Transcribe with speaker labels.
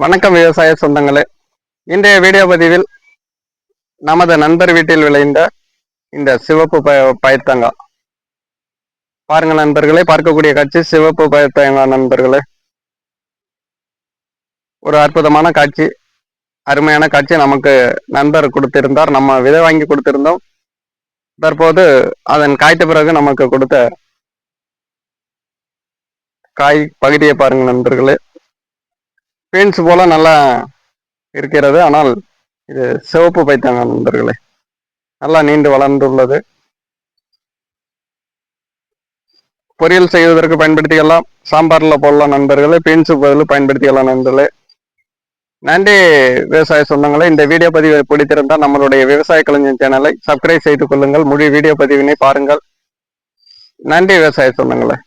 Speaker 1: வணக்கம் விவசாய சொந்தங்களே. இன்றைய வீடியோ பதிவில் நமது நண்பர் வீட்டில் விளைந்த இந்த சிவப்பு பயத்தங்காய் பாருங்க நண்பர்களே. பார்க்கக்கூடிய காட்சி சிவப்பு பயத்தங்காய் நண்பர்களே. ஒரு அற்புதமான காட்சி, அருமையான காட்சி நமக்கு நண்பர் கொடுத்திருந்தார். நம்ம விதை வாங்கி கொடுத்திருந்தோம். தற்போது அதன் காய்த்த பிறகு நமக்கு கொடுத்த காய் பகுதியை பாருங்க நண்பர்களே. பீன்ஸ் போல நல்லா இருக்கிறது. ஆனால் இது சிவப்பு பைத்தங்காய் நண்பர்களே. நல்லா நீண்டு வளர்ந்துள்ளது. பொரியல் செய்வதற்கு பயன்படுத்திக்கலாம், சாம்பார்ல போடலாம் நண்பர்களே, பீன்ஸுக்கு பதில் பயன்படுத்திக்கலாம் நண்பர்களே. நன்றி விவசாய சொந்தங்களே. இந்த வீடியோ பதிவு பிடித்திருந்தால் நம்மளுடைய விவசாய கலைஞர் சேனலை சப்ஸ்கிரைப் செய்து கொள்ளுங்கள். முழு வீடியோ பதிவினை பாருங்கள். நன்றி விவசாய சொந்தங்களே.